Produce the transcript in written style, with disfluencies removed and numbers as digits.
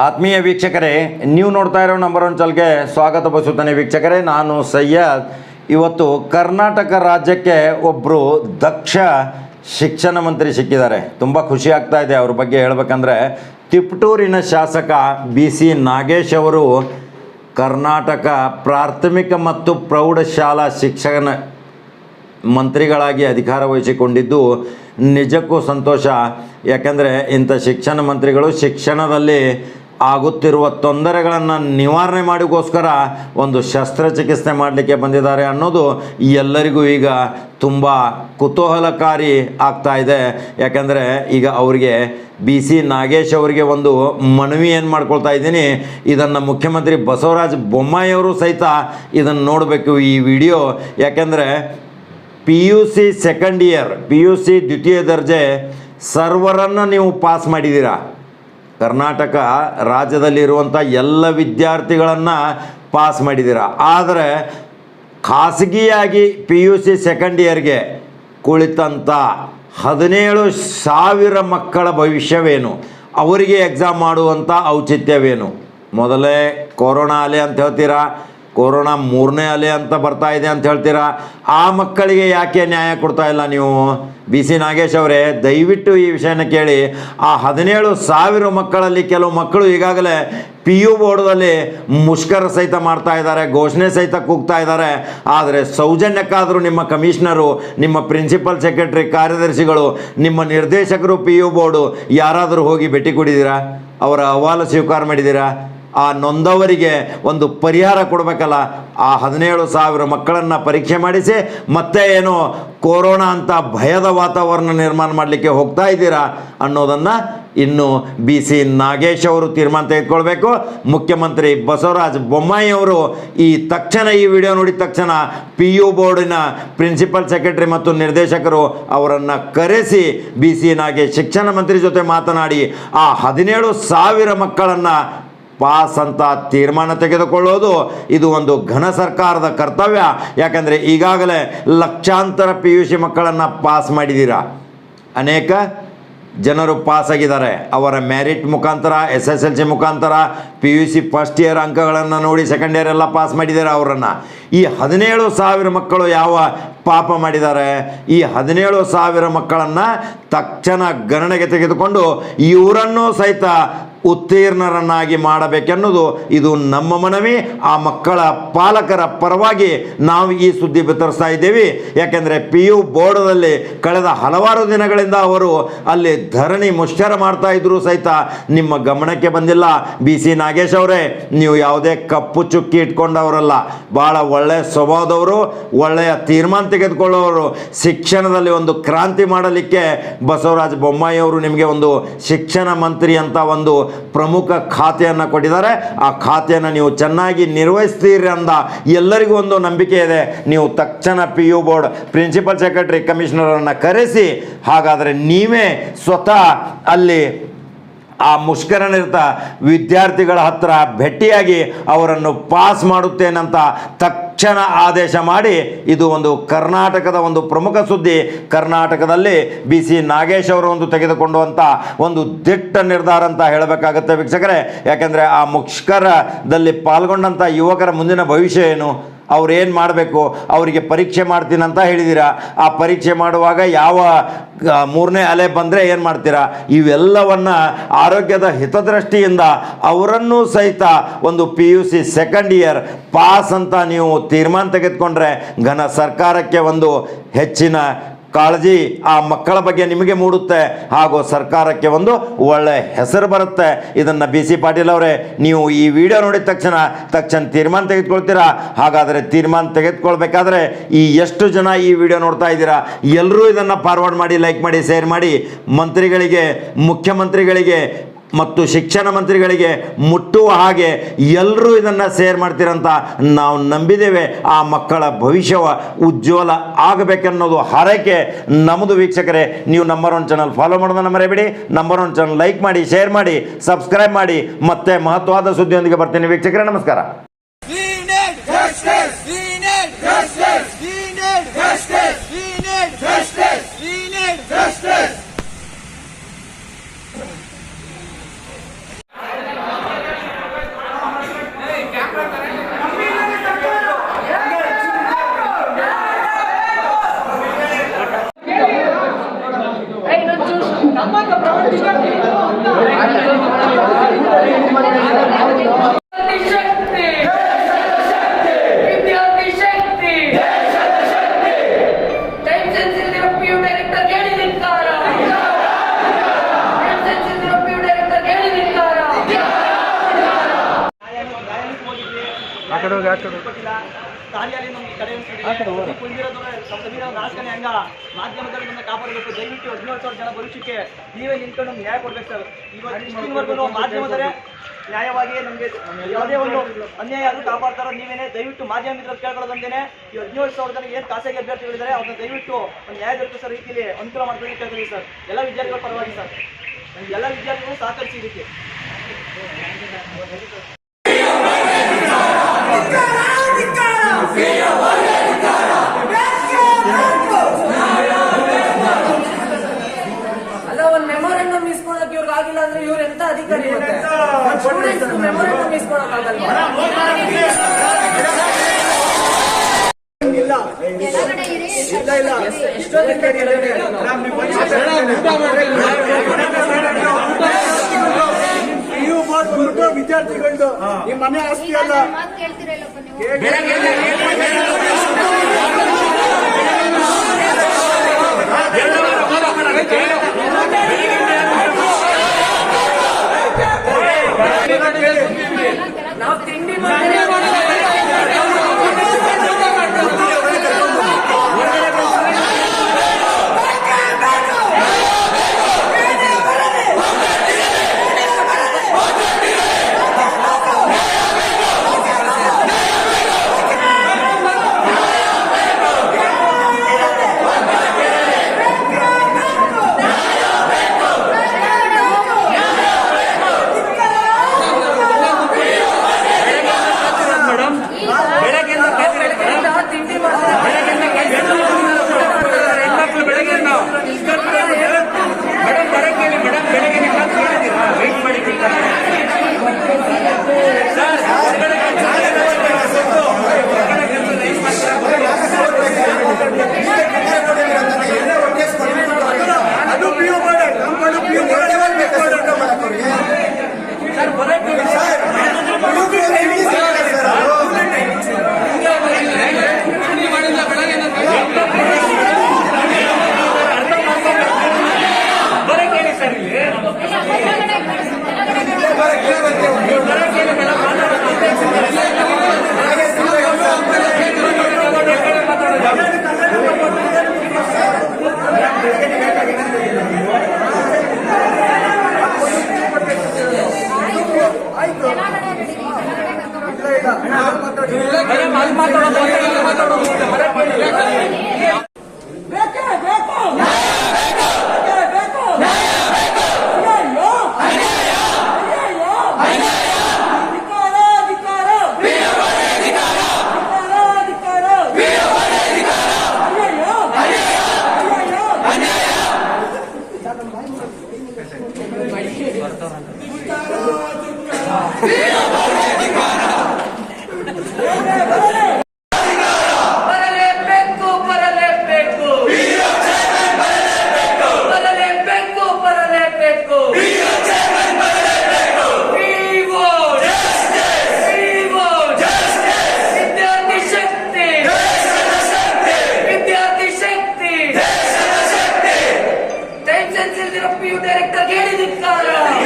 ಆತ್ಮೀಯ ವೀಕ್ಷಕರೇ, ನೀವು ನೋಡ್ತಾ ಇರೋ ನಂಬರ್ ಒನ್ ಚಾನಲ್ಗೆ ಸ್ವಾಗತ ಬಯಸುತ್ತೇನೆ. ವೀಕ್ಷಕರೇ, ನಾನು ಸಯ್ಯದ್. ಇವತ್ತು ಕರ್ನಾಟಕ ರಾಜ್ಯಕ್ಕೆ ಒಬ್ಬರು ದಕ್ಷ ಶಿಕ್ಷಣ ಮಂತ್ರಿ ಸಿಕ್ಕಿದ್ದಾರೆ. ತುಂಬ ಖುಷಿ ಆಗ್ತಾ ಇದೆ ಅವ್ರ ಬಗ್ಗೆ ಹೇಳಬೇಕಂದ್ರೆ. ತಿಪಟೂರಿನ ಶಾಸಕ BC ನಾಗೇಶ್ ಅವರು ಕರ್ನಾಟಕ ಪ್ರಾಥಮಿಕ ಮತ್ತು ಪ್ರೌಢಶಾಲಾ ಶಿಕ್ಷಣ ಮಂತ್ರಿಗಳಾಗಿ ಅಧಿಕಾರ ವಹಿಸಿಕೊಂಡಿದ್ದು ನಿಜಕ್ಕೂ ಸಂತೋಷ. ಯಾಕೆಂದರೆ ಇಂಥ ಶಿಕ್ಷಣ ಮಂತ್ರಿಗಳು ಶಿಕ್ಷಣದಲ್ಲಿ ಆಗುತ್ತಿರುವ ತೊಂದರೆಗಳನ್ನು ನಿವಾರಣೆ ಮಾಡಿಗೋಸ್ಕರ ಒಂದು ಶಸ್ತ್ರಚಿಕಿತ್ಸೆ ಮಾಡಲಿಕ್ಕೆ ಬಂದಿದ್ದಾರೆ ಅನ್ನೋದು ಎಲ್ಲರಿಗೂ ಈಗ ತುಂಬ ಕುತೂಹಲಕಾರಿ ಆಗ್ತಾ ಇದೆ. ಯಾಕೆಂದರೆ ಈಗ ಅವರಿಗೆ BC ನಾಗೇಶ್ ಅವರಿಗೆ ಒಂದು ಮನವಿ ಏನು ಮಾಡ್ಕೊಳ್ತಾ ಇದ್ದೀನಿ, ಇದನ್ನು ಮುಖ್ಯಮಂತ್ರಿ ಬಸವರಾಜ ಬೊಮ್ಮಾಯಿ ಅವರು ಸಹಿತ ಇದನ್ನು ನೋಡಬೇಕು ಈ ವಿಡಿಯೋ. ಯಾಕೆಂದರೆ PUC ಸೆಕೆಂಡ್ ಇಯರ್, PUC ದ್ವಿತೀಯ ದರ್ಜೆ ಸರ್ವರನ್ನು ನೀವು ಪಾಸ್ ಮಾಡಿದ್ದೀರಾ. ಕರ್ನಾಟಕ ರಾಜ್ಯದಲ್ಲಿರುವಂಥ ಎಲ್ಲ ವಿದ್ಯಾರ್ಥಿಗಳನ್ನು ಪಾಸ್ ಮಾಡಿದ್ದೀರಾ. ಆದರೆ ಖಾಸಗಿಯಾಗಿ PUC ಸೆಕೆಂಡ್ ಇಯರ್ಗೆ ಕುಳಿತಂಥ 17,000 ಮಕ್ಕಳ ಭವಿಷ್ಯವೇನು, ಅವರಿಗೆ ಎಕ್ಸಾಮ್ ಮಾಡುವಂಥ ಔಚಿತ್ಯವೇನು? ಮೊದಲೇ ಕೊರೋನಾ ಅಲೆ ಅಂತ ಹೇಳ್ತೀರಾ, ಕೊರೋನಾ 3ನೇ ಅಲೆ ಅಂತ ಬರ್ತಾ ಇದೆ ಅಂತ ಹೇಳ್ತೀರಾ. ಆ ಮಕ್ಕಳಿಗೆ ಯಾಕೆ ನ್ಯಾಯ ಕೊಡ್ತಾ ಇಲ್ಲ ನೀವು? BC ನಾಗೇಶ್ ಅವರೇ, ದಯವಿಟ್ಟು ಈ ವಿಷಯನ ಕೇಳಿ. ಆ 17,000 ಮಕ್ಕಳಲ್ಲಿ ಕೆಲವು ಮಕ್ಕಳು ಈಗಾಗಲೇ PU ಬೋರ್ಡ್ದಲ್ಲಿ ಮುಷ್ಕರ ಸಹಿತ ಮಾಡ್ತಾ ಇದ್ದಾರೆ, ಘೋಷಣೆ ಸಹಿತ ಕೂಗ್ತಾ ಇದ್ದಾರೆ. ಆದರೆ ಸೌಜನ್ಯಕ್ಕಾದರೂ ನಿಮ್ಮ ಕಮಿಷನರು, ನಿಮ್ಮ ಪ್ರಿನ್ಸಿಪಲ್ ಸೆಕ್ರೆಟರಿ, ಕಾರ್ಯದರ್ಶಿಗಳು, ನಿಮ್ಮ ನಿರ್ದೇಶಕರು PU ಬೋರ್ಡು ಯಾರಾದರೂ ಹೋಗಿ ಭೇಟಿ ಕೊಡಿದ್ದೀರಾ? ಅವರ ಅಹವಾಲು ಸ್ವೀಕಾರ ಮಾಡಿದ್ದೀರಾ? ಆ ನೊಂದವರಿಗೆ ಒಂದು ಪರಿಹಾರ ಕೊಡಬೇಕಲ್ಲ. ಆ 17,000 ಮಕ್ಕಳನ್ನು ಪರೀಕ್ಷೆ ಮಾಡಿಸಿ ಮತ್ತೆ ಏನೋ ಕೊರೋನಾ ಅಂತ ಭಯದ ವಾತಾವರಣ ನಿರ್ಮಾಣ ಮಾಡಲಿಕ್ಕೆ ಹೋಗ್ತಾ ಇದ್ದೀರಾ ಅನ್ನೋದನ್ನು ಇನ್ನು BC ನಾಗೇಶ್ ಅವರು ತೀರ್ಮಾನ ತೆಗೆದುಕೊಳ್ಬೇಕು. ಮುಖ್ಯಮಂತ್ರಿ ಬಸವರಾಜ ಬೊಮ್ಮಾಯಿ ಅವರು ಈ ವಿಡಿಯೋ ನೋಡಿದ ತಕ್ಷಣ PU ಬೋರ್ಡಿನ ಪ್ರಿನ್ಸಿಪಲ್ ಸೆಕ್ರೆಟರಿ ಮತ್ತು ನಿರ್ದೇಶಕರು ಅವರನ್ನು ಕರೆಸಿ BC ನಾಗೇಶ್ ಶಿಕ್ಷಣ ಮಂತ್ರಿ ಜೊತೆ ಮಾತನಾಡಿ ಆ 17,000 ಮಕ್ಕಳನ್ನು ಪಾಸ್ ಅಂತ ತೀರ್ಮಾನ ತೆಗೆದುಕೊಳ್ಳೋದು ಇದು ಒಂದು ಘನ ಸರ್ಕಾರದ ಕರ್ತವ್ಯ. ಯಾಕಂದರೆ ಈಗಾಗಲೇ ಲಕ್ಷಾಂತರ PUC ಮಕ್ಕಳನ್ನು ಪಾಸ್ ಮಾಡಿದ್ದೀರಾ. ಅನೇಕ ಜನರು ಪಾಸ್ ಆಗಿದ್ದಾರೆ. ಅವರ ಮೆರಿಟ್ ಮುಖಾಂತರ, SSLC ಮುಖಾಂತರ, PUC ಫಸ್ಟ್ ಇಯರ್ ಅಂಕಗಳನ್ನು ನೋಡಿ ಸೆಕೆಂಡ್ ಇಯರ್ ಎಲ್ಲ ಪಾಸ್ ಮಾಡಿದ್ದಾರೆ ಅವರನ್ನು. ಈ 17,000 ಮಕ್ಕಳು ಯಾವ ಪಾಪ ಮಾಡಿದ್ದಾರೆ? ಈ 17,000 ಮಕ್ಕಳನ್ನು ತಕ್ಷಣ ಗಣನೆಗೆ ತೆಗೆದುಕೊಂಡು ಇವರನ್ನೂ ಸಹಿತ ಉತ್ತೀರ್ಣರನ್ನಾಗಿ ಮಾಡಬೇಕೆನ್ನುವುದು ಇದು ನಮ್ಮ ಮನವಿ. ಆ ಮಕ್ಕಳ ಪಾಲಕರ ಪರವಾಗಿ ನಾವು ಈ ಸುದ್ದಿ ಬಿತ್ತರಿಸ್ತಾ ಇದ್ದೇವೆ. ಯಾಕೆಂದರೆ PU ಬೋರ್ಡದಲ್ಲಿ ಕಳೆದ ಹಲವಾರು ದಿನಗಳಿಂದ ಅವರು ಅಲ್ಲಿ ಧರಣಿ ಮುಷ್ಕರ ಮಾಡ್ತಾ ಇದ್ರು ಸಹಿತ ನಿಮ್ಮ ಗಮನಕ್ಕೆ ಬಂದಿಲ್ಲ. BC ನಾಗೇಶ್ ಅವರೇ, ನೀವು ಯಾವುದೇ ಕಪ್ಪು ಚುಕ್ಕಿ ಇಟ್ಕೊಂಡವರಲ್ಲ, ಭಾಳ ಒಳ್ಳೆಯ ಸ್ವಭಾವದವರು, ಒಳ್ಳೆಯ ತೀರ್ಮಾನ ತೆಗೆದುಕೊಳ್ಳೋರು. ಶಿಕ್ಷಣದಲ್ಲಿ ಒಂದು ಕ್ರಾಂತಿ ಮಾಡಲಿಕ್ಕೆ ಬಸವರಾಜ ಬೊಮ್ಮಾಯಿ ಅವರು ನಿಮಗೆ ಒಂದು ಶಿಕ್ಷಣ ಮಂತ್ರಿ ಅಂತ ಒಂದು ಪ್ರಮುಖ ಖಾತೆಯನ್ನು ಕೊಟ್ಟಿದ್ದಾರೆ. ಆ ಖಾತೆಯನ್ನು ನೀವು ಚೆನ್ನಾಗಿ ನಿರ್ವಹಿಸ್ತೀರಿ ಅಂದ ಎಲ್ಲರಿಗೂ ಒಂದು ನಂಬಿಕೆ ಇದೆ. ನೀವು ತಕ್ಷಣ PU ಬೋರ್ಡ್ ಪ್ರಿನ್ಸಿಪಲ್ ಸೆಕ್ರೆಟರಿ, ಕಮಿಷನರನ್ನು ಕರೆಸಿ ಹಾಗಾದರೆ ನೀವೇ ಸ್ವತಃ ಅಲ್ಲಿ ಆ ಮುಷ್ಕರನಿರತ ವಿದ್ಯಾರ್ಥಿಗಳ ಹತ್ರ ಭೇಟಿಯಾಗಿ ಅವರನ್ನು ಪಾಸ್ ಮಾಡುತ್ತೇನಂತ ತಕ್ಷಣ ಆದೇಶ ಮಾಡಿ. ಇದು ಒಂದು ಕರ್ನಾಟಕದ ಒಂದು ಪ್ರಮುಖ ಸುದ್ದಿ. ಕರ್ನಾಟಕದಲ್ಲಿ BC ನಾಗೇಶ್ ಅವರು ಒಂದು ತೆಗೆದುಕೊಂಡುವಂಥ ಒಂದು ದಿಟ್ಟ ನಿರ್ಧಾರ ಅಂತ ಹೇಳಬೇಕಾಗುತ್ತೆ ವೀಕ್ಷಕರೇ. ಯಾಕೆಂದರೆ ಆ ಮುಷ್ಕರದಲ್ಲಿ ಪಾಲ್ಗೊಂಡಂಥ ಯುವಕರ ಮುಂದಿನ ಭವಿಷ್ಯ ಏನು? ಅವ್ರು ಏನು ಮಾಡಬೇಕು? ಅವರಿಗೆ ಪರೀಕ್ಷೆ ಮಾಡ್ತೀನಿ ಅಂತ ಹೇಳಿದ್ದೀರಾ. ಆ ಪರೀಕ್ಷೆ ಮಾಡುವಾಗ ಯಾವ 3ನೇ ಅಲೆ ಬಂದರೆ ಏನು ಮಾಡ್ತೀರಾ? ಇವೆಲ್ಲವನ್ನು ಆರೋಗ್ಯದ ಹಿತದೃಷ್ಟಿಯಿಂದ ಅವರನ್ನೂ ಸಹಿತ ಒಂದು PUC ಸೆಕೆಂಡ್ ಇಯರ್ ಪಾಸ್ ಅಂತ ನೀವು ತೀರ್ಮಾನ ತೆಗೆದುಕೊಂಡ್ರೆ ಘನ ಸರ್ಕಾರಕ್ಕೆ ಒಂದು ಹೆಚ್ಚಿನ ಕಾಳಜಿ ಆ ಮಕ್ಕಳ ಬಗ್ಗೆ ನಿಮಗೆ ಮೂಡುತ್ತೆ, ಹಾಗೂ ಸರ್ಕಾರಕ್ಕೆ ಒಂದು ಒಳ್ಳೆ ಹೆಸರು ಬರುತ್ತೆ. ಇದನ್ನು BC ಪಾಟೀಲ್ ಅವರೇ, ನೀವು ಈ ವಿಡಿಯೋ ನೋಡಿದ ತಕ್ಷಣ ತೀರ್ಮಾನ ತೆಗೆದುಕೊಳ್ತೀರಾ? ಹಾಗಾದರೆ ತೀರ್ಮಾನ ತೆಗೆದುಕೊಳ್ಬೇಕಾದ್ರೆ ಈ ಎಷ್ಟು ಜನ ಈ ವಿಡಿಯೋ ನೋಡ್ತಾ ಇದ್ದೀರಾ ಎಲ್ಲರೂ ಇದನ್ನು ಫಾರ್ವರ್ಡ್ ಮಾಡಿ, ಲೈಕ್ ಮಾಡಿ, ಶೇರ್ ಮಾಡಿ. ಮಂತ್ರಿಗಳಿಗೆ, ಮುಖ್ಯಮಂತ್ರಿಗಳಿಗೆ ಮತ್ತು ಶಿಕ್ಷಣ ಮಂತ್ರಿಗಳಿಗೆ ಮುಟ್ಟುವ ಹಾಗೆ ಎಲ್ಲರೂ ಇದನ್ನು ಶೇರ್ ಮಾಡ್ತೀರಂತ ನಾವು ನಂಬಿದ್ದೇವೆ. ಆ ಮಕ್ಕಳ ಭವಿಷ್ಯವ ಉಜ್ವಲ ಆಗಬೇಕನ್ನೋದು ಹಾರೈಕೆ ನಮ್ಮದು. ವೀಕ್ಷಕರೇ, ನೀವು ನಂಬರ್ ಒನ್ ಚಾನಲ್ ಫಾಲೋ ಮಾಡೋದನ್ನು ಮರೆಯಬೇಡಿ. ನಂಬರ್ ಒನ್ ಚಾನಲ್ ಲೈಕ್ ಮಾಡಿ, ಶೇರ್ ಮಾಡಿ, ಸಬ್ಸ್ಕ್ರೈಬ್ ಮಾಡಿ. ಮತ್ತೆ ಮಹತ್ವವಾದ ಸುದ್ದಿಯೊಂದಿಗೆ ಬರ್ತೀನಿ ವೀಕ್ಷಕರೇ. ನಮಸ್ಕಾರ. ಕೊಟ್ಟಿಲ್ಲ. ದಾರಿಯಲ್ಲಿ ನಮ್ಗೆ ಕಡೆ ಕುಳಿದಿರೋದು ನಾಶಕನೇ ಹಂಗ ಮಾಧ್ಯಮದಲ್ಲಿ ನಮ್ಮನ್ನ ಕಾಪಾಡಬೇಕು. ದಯವಿಟ್ಟು 17,000 ಜನ ಭವಿಷ್ಯಕ್ಕೆ ನೀವೇ ನಿಂತ್ಕೊಂಡು ನಮ್ಗೆ ನ್ಯಾಯ ಕೊಡ್ಬೇಕು ಸರ್. ಇವತ್ತಿನವರೆಗೂ ಮಾಧ್ಯಮದಲ್ಲೇ ನ್ಯಾಯವಾಗಿ ನಮಗೆ ಯಾವುದೇ ಒಂದು ಅನ್ಯಾಯ ಆದರೂ ಕಾಪಾಡ್ತಾರೋ ನೀವೇನೆ. ದಯವಿಟ್ಟು ಮಾಧ್ಯಮ ಮಿತ್ರರು ಕೇಳ್ಕೊಳ್ಳೋದಂದೇನೆ ಈ 17,000 ಜನ ಏನು ಖಾಸಗಿ ಅಭ್ಯರ್ಥಿಗಳಿದ್ದಾರೆ ಅವ್ರನ್ನ ದಯವಿಟ್ಟು ಒಂದು ನ್ಯಾಯ ದೊರಕಿಸೋ ರೀತಿಯಲ್ಲಿ ಅನುಕೂಲ ಮಾಡ್ಕೊಂಡು ಕೇಳ್ತೀವಿ ಸರ್. ಎಲ್ಲ ವಿದ್ಯಾರ್ಥಿಗಳ ಪರವಾಗಿ ಸರ್, ನಮ್ಗೆ ಎಲ್ಲ ವಿದ್ಯಾರ್ಥಿಗಳು ಸಹಕರಿಸಿ ಇದಕ್ಕೆ. ಅಲ್ಲ, ಒಂದು ಮೆಮೊರಂಡಮ್ ಇಸ್ಕೊಳಕ್ ಇವ್ರಿಗೆ ಆಗಿಲ್ಲ ಅಂದ್ರೆ ಇವ್ರು ಎಂತ ಅಧಿಕಾರಿ? ಸ್ಟೂಡೆಂಟ್ಸ್ ಮೆಮೊರಂಡಮ್ ಇಸ್ಕೊಳಕ್ ಆಗಲ್ಲ. ವಿದ್ಯಾರ್ಥಿಗಳದ್ದು ಈ ಮನೆ ಆಸ್ತಿ ಅಲ್ಲ. ನಾವು ತಿಂಡಿ ಡೈರೆಕ್ಟರ್ ಹೇಳಿದಿದ್ದಾರೆ.